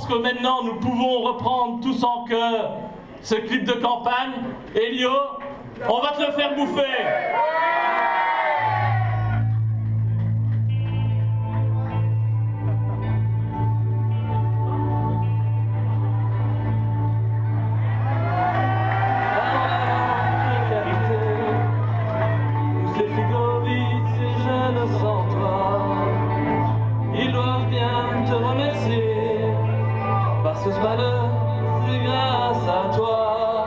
que maintenant nous pouvons reprendre tous en chœur ce clip de campagne. Elio, on va te le faire bouffer. Ce malheur, c'est grâce à toi.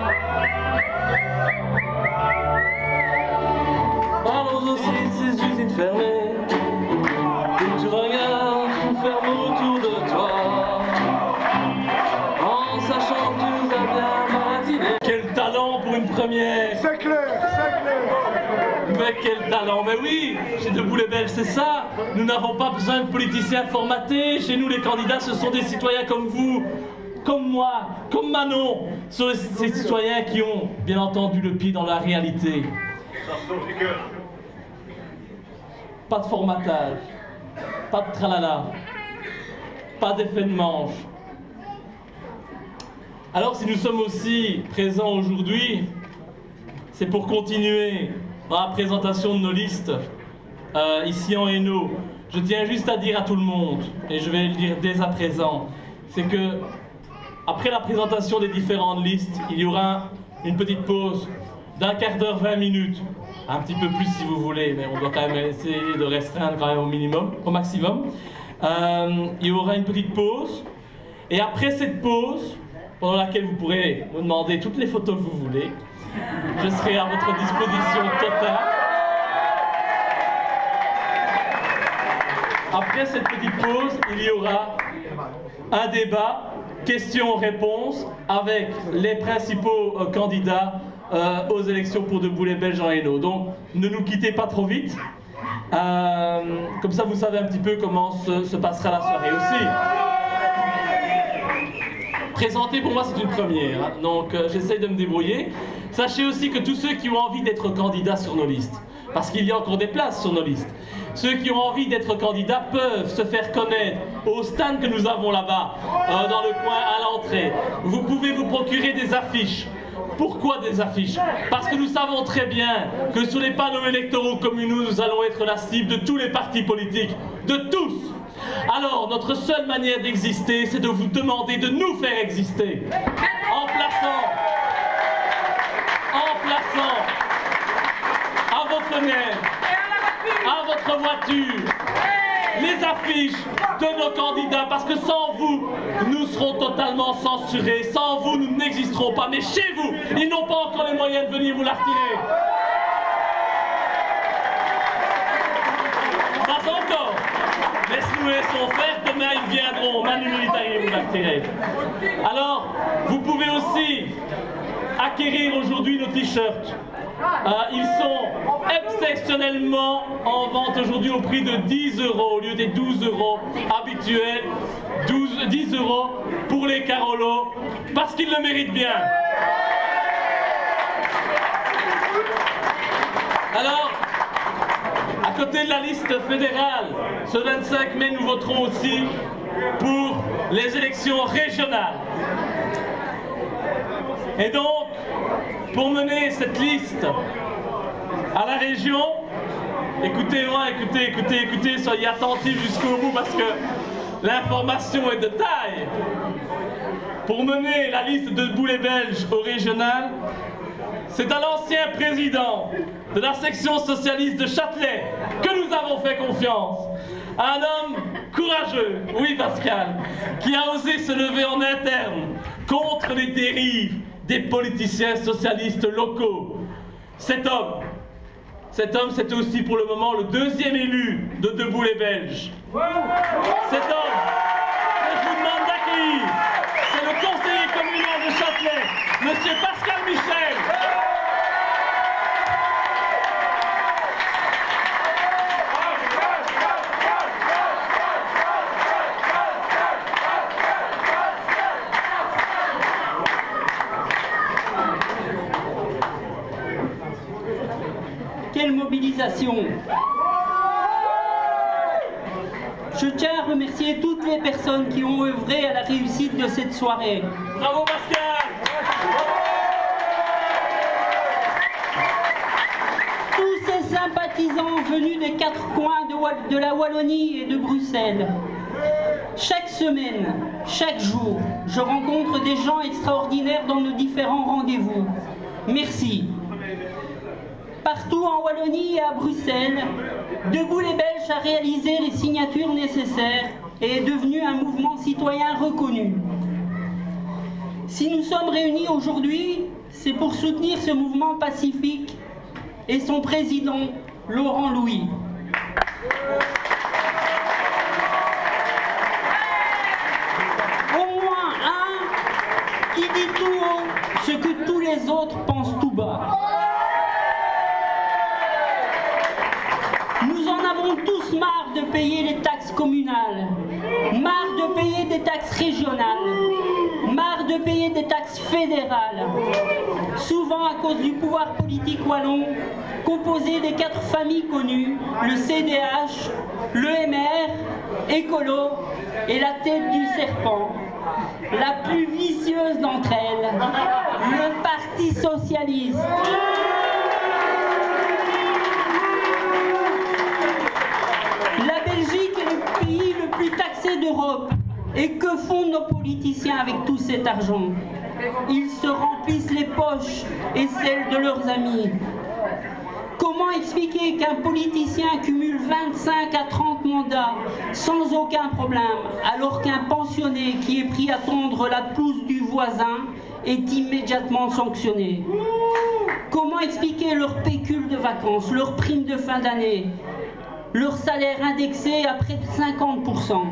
Parlons aussi de ces usines fermées, où tu regardes tout ferme autour de toi, en sachant que tu nous as bien baratiné. Quel talent pour une première! C'est clair, c'est clair. Mais quel talent! Mais oui, chez Debout les Belges, c'est ça! Nous n'avons pas besoin de politiciens formatés. Chez nous, les candidats, ce sont des citoyens comme vous, comme moi, comme Manon. Ce sont ces citoyens qui ont, bien entendu, le pied dans la réalité. Pas de formatage, pas de tralala, pas d'effet de manche. Alors, si nous sommes aussi présents aujourd'hui, c'est pour continuer dans la présentation de nos listes, ici en Hainaut. Je tiens juste à dire à tout le monde, et je vais le dire dès à présent, c'est que après la présentation des différentes listes, il y aura une petite pause d'un quart d'heure, 20 minutes, un petit peu plus si vous voulez, mais on doit quand même essayer de restreindre quand même au minimum, au maximum. Il y aura une petite pause, et après cette pause, pendant laquelle vous pourrez me demander toutes les photos que vous voulez, je serai à votre disposition totale. Après cette petite pause, il y aura un débat, questions-réponses, avec les principaux candidats aux élections pour Debout les Belges en Hainaut. Donc, ne nous quittez pas trop vite. Comme ça, vous savez un petit peu comment se passera la soirée aussi. Présenter, pour moi, c'est une première. Hein. Donc, j'essaye de me débrouiller. Sachez aussi que tous ceux qui ont envie d'être candidats sur nos listes, parce qu'il y a encore des places sur nos listes, ceux qui ont envie d'être candidats peuvent se faire connaître au stand que nous avons là-bas, dans le coin à l'entrée. Vous pouvez vous procurer des affiches. Pourquoi des affiches? Parce que nous savons très bien que sur les panneaux électoraux communaux, nous allons être la cible de tous les partis politiques, de tous. Alors, notre seule manière d'exister, c'est de vous demander de nous faire exister. En plaçant à vos fenêtres, à votre voiture, les affiches de nos candidats, parce que sans vous, nous serons totalement censurés. Sans vous, nous n'existerons pas. Mais chez vous, ils n'ont pas encore les moyens de venir vous la retirer. Pas encore. Mais si nous laissons faire, demain ils viendront, manu militari, vous la retirer. Alors, vous pouvez aussi acquérir aujourd'hui nos t-shirts. Ils sont exceptionnellement en vente aujourd'hui au prix de 10 € au lieu des 12 € habituels. 10 € pour les Carolos, parce qu'ils le méritent bien. Alors, à côté de la liste fédérale, ce 25 mai, nous voterons aussi pour les élections régionales. Et donc, pour mener cette liste à la région, écoutez-moi, écoutez, soyez attentifs jusqu'au bout parce que l'information est de taille. Pour mener la liste de Debout les Belges au régional, c'est à l'ancien président de la section socialiste de Châtelet que nous avons fait confiance. Un homme courageux, oui Pascal, qui a osé se lever en interne contre les dérives des politiciens socialistes locaux. Cet homme, c'est aussi pour le moment le deuxième élu de Debout les Belges. Cet homme que je vous demande d'accueillir, c'est le conseiller communal de Châtelet, Monsieur Pascal Michel. Quelle mobilisation! Je tiens à remercier toutes les personnes qui ont œuvré à la réussite de cette soirée. Bravo Pascal! Tous ces sympathisants venus des quatre coins de la Wallonie et de Bruxelles. Chaque semaine, chaque jour, je rencontre des gens extraordinaires dans nos différents rendez-vous. Merci. Partout en Wallonie et à Bruxelles, Debout les Belges a réalisé les signatures nécessaires et est devenu un mouvement citoyen reconnu. Si nous sommes réunis aujourd'hui, c'est pour soutenir ce mouvement pacifique et son président, Laurent Louis. Au moins un qui dit tout haut ce que tous les autres pensent tout bas. Nous en avons tous marre de payer les taxes communales, marre de payer des taxes régionales, marre de payer des taxes fédérales, souvent à cause du pouvoir politique wallon, composé des 4 familles connues, le CDH, l'EMR, Écolo et la tête du serpent, la plus vicieuse d'entre elles, le Parti Socialiste. La Belgique est le pays le plus taxé d'Europe. Et que font nos politiciens avec tout cet argent? Ils se remplissent les poches et celles de leurs amis. Comment expliquer qu'un politicien cumule 25 à 30 mandats sans aucun problème, alors qu'un pensionné qui est pris à tondre la pelouse du voisin est immédiatement sanctionné? Comment expliquer leur pécule de vacances, leur prime de fin d'année, leur salaire indexé à près de 50%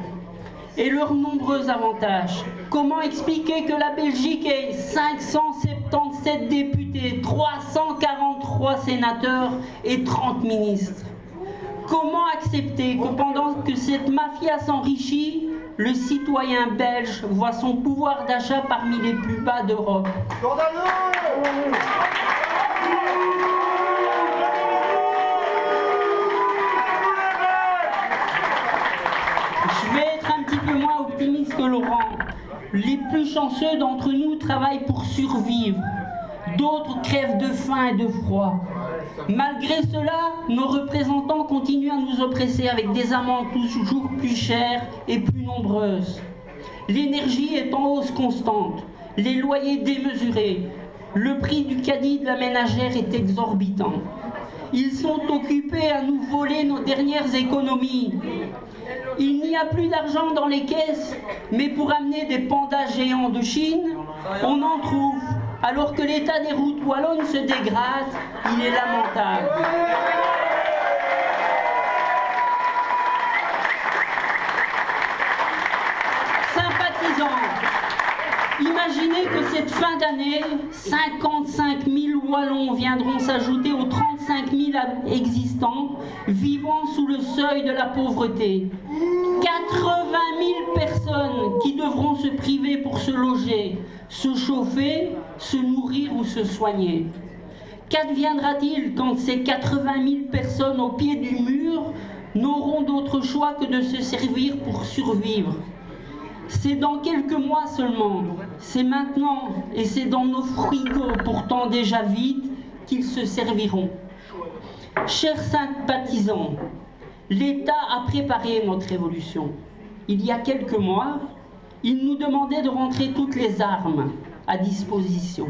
et leurs nombreux avantages? Comment expliquer que la Belgique ait 577 députés, 343 sénateurs et 30 ministres? Comment accepter que pendant que cette mafia s'enrichit, le citoyen belge voit son pouvoir d'achat parmi les plus bas d'Europe? Je vais être un petit peu moins optimiste que Laurent. Les plus chanceux d'entre nous travaillent pour survivre. D'autres crèvent de faim et de froid. Malgré cela, nos représentants continuent à nous oppresser avec des amendes toujours plus chères et plus nombreuses. L'énergie est en hausse constante, les loyers démesurés, le prix du caddie de la ménagère est exorbitant. Ils sont occupés à nous voler nos dernières économies. Il n'y a plus d'argent dans les caisses, mais pour amener des pandas géants de Chine, on en trouve. Alors que l'état des routes wallonnes se dégrade, il est lamentable. Sympathisants, imaginez que cette fin d'année, 55 000 Wallons viendront s'ajouter aux 35 000 existants vivant sous le seuil de la pauvreté. 80 000 personnes qui devront se priver pour se loger, se chauffer, se nourrir ou se soigner. Qu'adviendra-t-il quand ces 80 000 personnes au pied du mur n'auront d'autre choix que de se servir pour survivre? C'est dans quelques mois seulement, c'est maintenant et c'est dans nos frigos pourtant déjà vides qu'ils se serviront. Chers sympathisants, l'État a préparé notre révolution. Il y a quelques mois, il nous demandait de rentrer toutes les armes à disposition.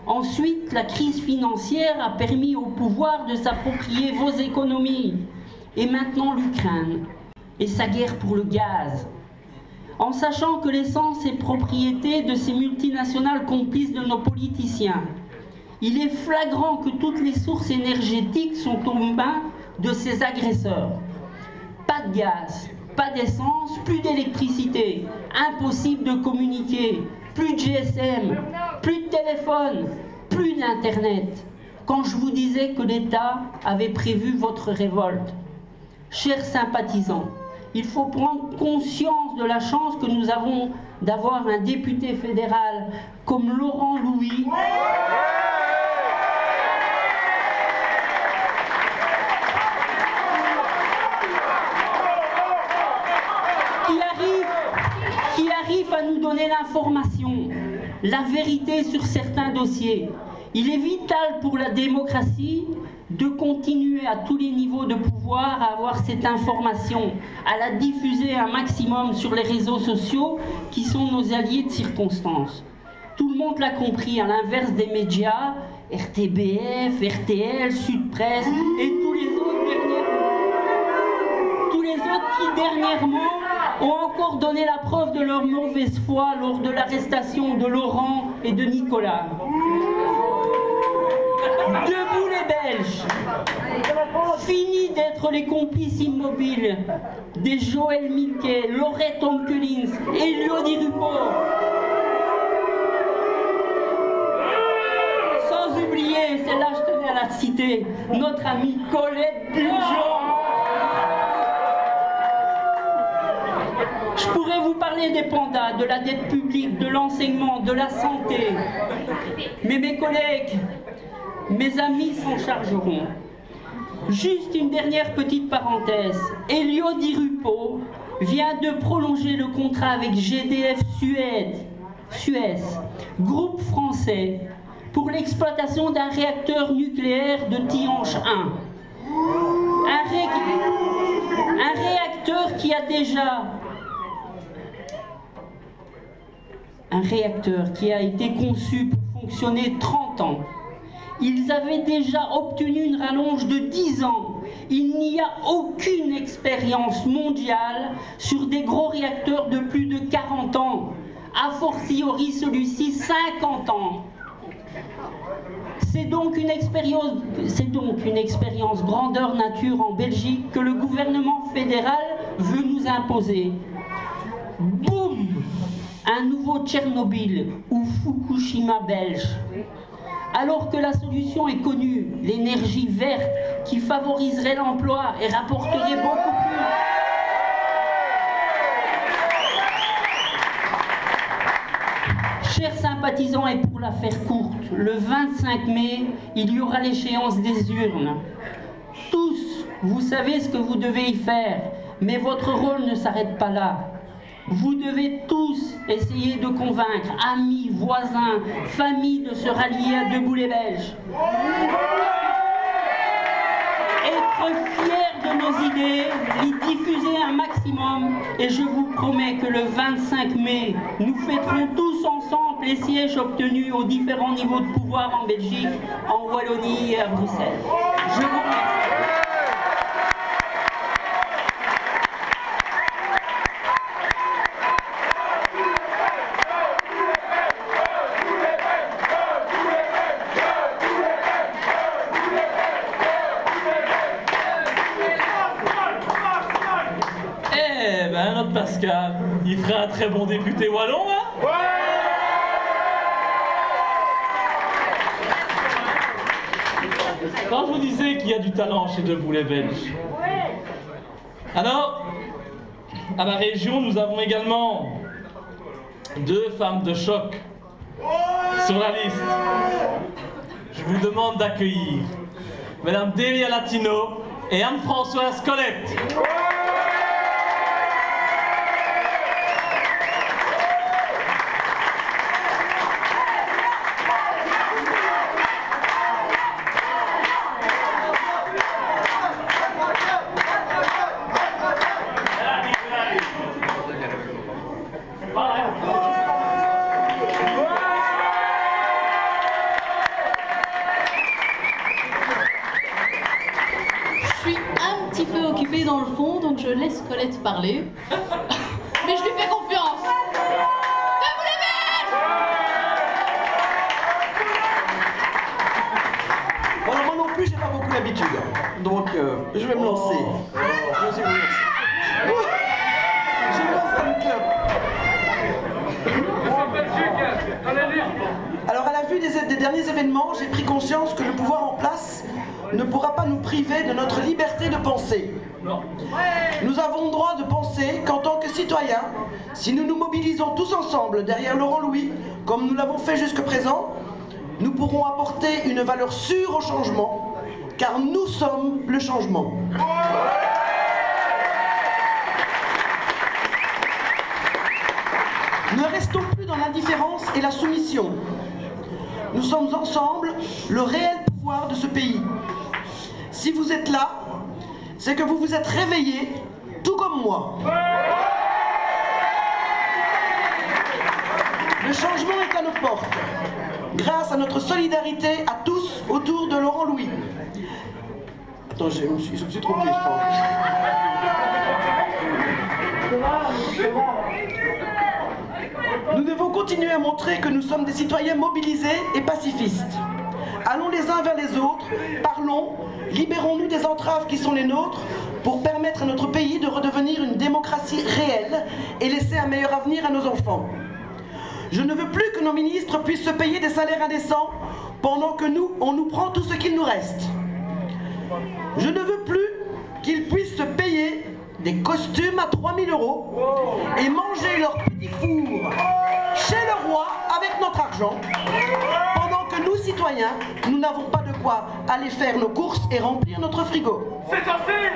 Ensuite, la crise financière a permis au pouvoir de s'approprier vos économies. Et maintenant l'Ukraine et sa guerre pour le gaz. En sachant que l'essence est propriété de ces multinationales complices de nos politiciens, il est flagrant que toutes les sources énergétiques sont aux mains de ces agresseurs. Pas de gaz, pas d'essence, plus d'électricité, impossible de communiquer, plus de GSM, plus de téléphone, plus d'internet. Quand je vous disais que l'État avait prévu votre révolte. Chers sympathisants, il faut prendre conscience de la chance que nous avons d'avoir un député fédéral comme Laurent Louis. à nous donner l'information, la vérité sur certains dossiers. Il est vital pour la démocratie de continuer à tous les niveaux de pouvoir à avoir cette information, à la diffuser un maximum sur les réseaux sociaux qui sont nos alliés de circonstance. Tout le monde l'a compris, à l'inverse des médias, RTBF, RTL, Sud Presse et tous les autres qui dernièrement ont encore donné la preuve de leur mauvaise foi lors de l'arrestation de Laurent et de Nicolas. Debout les Belges, fini d'être les complices immobiles des Joël Milquet, Laurette Onkelins et Elio Di Rupo. Sans oublier, celle-là je tenais à la citer, notre amie Colette Bujon. Je pourrais vous parler des pandas, de la dette publique, de l'enseignement, de la santé. Mais mes collègues, mes amis s'en chargeront. Juste une dernière petite parenthèse. Elio Di Rupo vient de prolonger le contrat avec GDF Suez, groupe français, pour l'exploitation d'un réacteur nucléaire de Tihange 1. Un réacteur qui a déjà... Un réacteur qui a été conçu pour fonctionner 30 ans. Ils avaient déjà obtenu une rallonge de 10 ans. Il n'y a aucune expérience mondiale sur des gros réacteurs de plus de 40 ans. A fortiori celui-ci 50 ans. C'est donc une expérience grandeur nature en Belgique que le gouvernement fédéral veut nous imposer. Boum! Un nouveau Tchernobyl ou Fukushima belge. Alors que la solution est connue, l'énergie verte qui favoriserait l'emploi et rapporterait beaucoup plus. Chers sympathisants, et pour la faire courte, le 25 mai, il y aura l'échéance des urnes. Tous, vous savez ce que vous devez y faire, mais votre rôle ne s'arrête pas là. Vous devez tous essayer de convaincre amis, voisins, familles de se rallier à Debout les Belges. Être fiers de nos idées, les diffuser un maximum, et je vous promets que le 25 mai, nous fêterons tous ensemble les sièges obtenus aux différents niveaux de pouvoir en Belgique, en Wallonie et à Bruxelles. Je vous remercie. Pascal, il ferait un très bon député wallon, hein? Ouais! Quand je vous disais qu'il y a du talent chez Debout les Belges. Alors, à ma région, nous avons également 2 femmes de choc sur la liste. Je vous demande d'accueillir Madame Delia Latino et Anne-Françoise Colette. Dans le fond, donc je laisse Colette parler. Mais je lui fais confiance. Debout les Belges! Bon, alors moi non plus, j'ai pas beaucoup l'habitude. Donc, je vais me lancer. Je vais me lancer. Alors, à la vue des derniers événements, j'ai pris conscience que le pouvoir en place ne pourra pas nous priver de notre liberté de penser. Nous avons le droit de penser qu'en tant que citoyens, si nous nous mobilisons tous ensemble derrière Laurent Louis, comme nous l'avons fait jusque présent, nous pourrons apporter une valeur sûre au changement, car nous sommes le changement. Ne restons plus dans l'indifférence et la soumission. Nous sommes ensemble le réel pouvoir de ce pays. Si vous êtes là, c'est que vous vous êtes réveillés, tout comme moi. Le changement est à nos portes, grâce à notre solidarité à tous autour de Laurent Louis. Attends, je me suis trompé, je pense. Nous devons continuer à montrer que nous sommes des citoyens mobilisés et pacifistes. Allons les uns vers les autres, parlons, libérons-nous des entraves qui sont les nôtres pour permettre à notre pays de redevenir une démocratie réelle et laisser un meilleur avenir à nos enfants. Je ne veux plus que nos ministres puissent se payer des salaires indécents pendant que nous, on nous prend tout ce qu'il nous reste. Je ne veux plus qu'ils puissent se payer des costumes à 3 000 € et manger leur petit four chez le roi avec notre argent, pendant que nous, citoyens, nous n'avons pas de quoi aller faire nos courses et remplir notre frigo. C'est facile!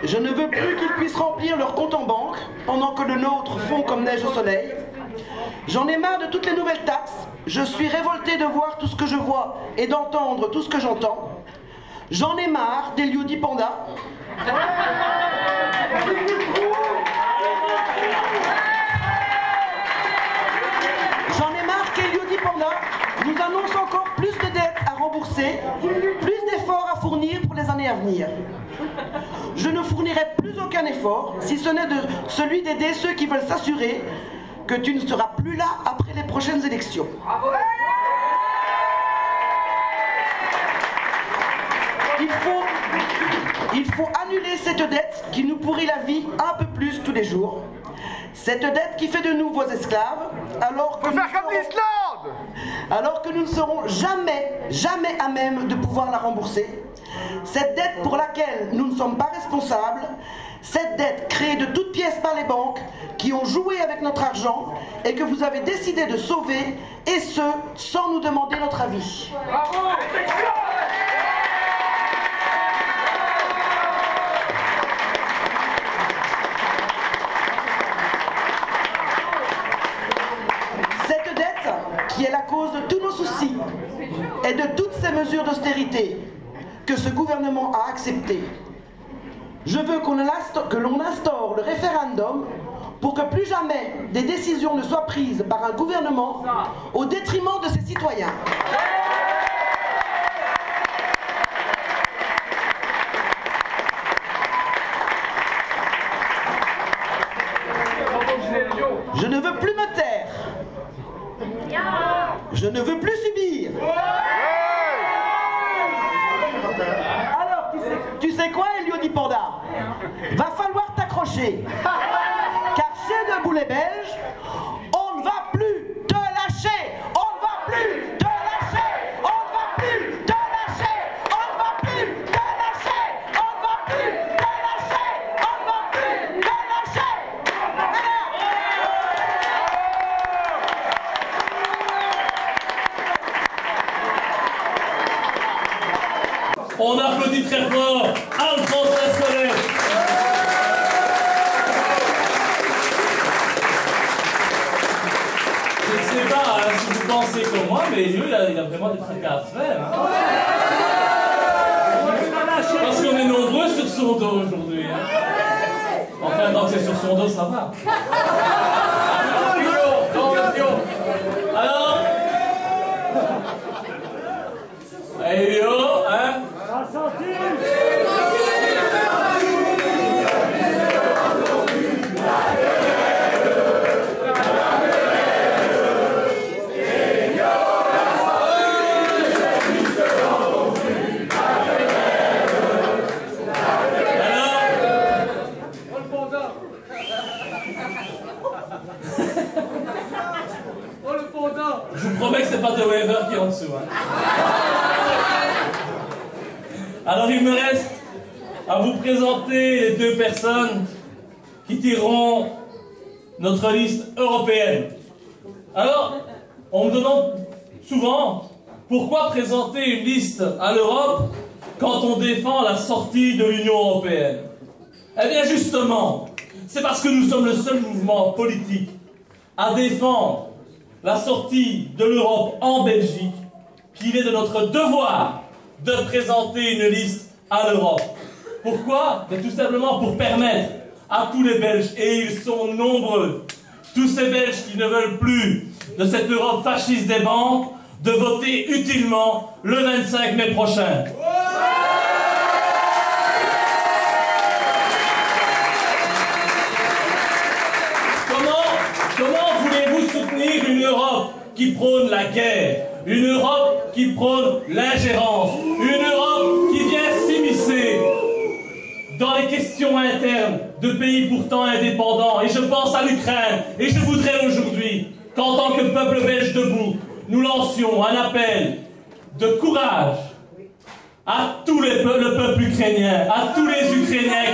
Je ne veux plus qu'ils puissent remplir leur compte en banque pendant que le nôtre fond comme neige au soleil. J'en ai marre de toutes les nouvelles taxes. Je suis révolté de voir tout ce que je vois et d'entendre tout ce que j'entends. J'en ai marre d'Eliodie Panda. J'en ai marre qu'Eliodie Panda nous annonce encore plus de dettes à rembourser, plus d'efforts à fournir pour les années à venir. Je ne fournirai plus aucun effort, si ce n'est celui d'aider ceux qui veulent s'assurer que tu ne seras plus là après les prochaines élections. Il faut annuler cette dette qui nous pourrit la vie un peu plus tous les jours. Cette dette qui fait de nous vos esclaves, alors que nous ne serons jamais à même de pouvoir la rembourser. Cette dette pour laquelle nous ne sommes pas responsables, cette dette créée de toutes pièces par les banques qui ont joué avec notre argent et que vous avez décidé de sauver, et ce, sans nous demander notre avis. Bravo! Cette dette qui est la cause de tous nos soucis et de toutes ces mesures d'austérité que ce gouvernement a acceptées. Je veux que l'on instaure le référendum pour que plus jamais des décisions ne soient prises par un gouvernement au détriment de ses citoyens. Je ne veux plus me taire. Je ne veux plus subir. Alors, tu sais quoi, Eliodie Panda? Va falloir t'accrocher. Car chez Debout les Belges, on ne va plus te lâcher. On ne va plus te lâcher. On ne va plus te lâcher. On ne va plus te lâcher. On ne va plus te lâcher. On ne va plus te lâcher. On applaudit très fort Anne-Françoise Collet. Je ne sais pas si vous pensez comme moi, mais lui, il a vraiment des trucs à faire. Hein. Parce qu'on est nombreux sur son dos aujourd'hui. Hein. Enfin, tant que c'est sur son dos, ça va. Alors, Elio, hein? Je vous promets que c'est pas de Weber qui est en dessous. Hein. Alors il me reste à vous présenter les deux personnes qui tireront notre liste européenne. Alors, on me demande souvent pourquoi présenter une liste à l'Europe quand on défend la sortie de l'Union européenne. Eh bien justement, C'est parce que nous sommes le seul mouvement politique à défendre la sortie de l'Europe en Belgique qu'il est de notre devoir de présenter une liste à l'Europe. Pourquoi? Tout simplement pour permettre à tous les Belges, et ils sont nombreux, tous ces Belges qui ne veulent plus de cette Europe fasciste des banques, de voter utilement le 25 mai prochain. Comment voulez-vous soutenir une Europe qui prône la guerre, une Europe qui prône l'ingérence, une Europe qui vient s'immiscer dans les questions internes de pays pourtant indépendants? Et je pense à l'Ukraine, et je voudrais aujourd'hui qu'en tant que peuple belge debout, nous lancions un appel de courage à tout le peuple ukrainien, à tous les Ukrainiens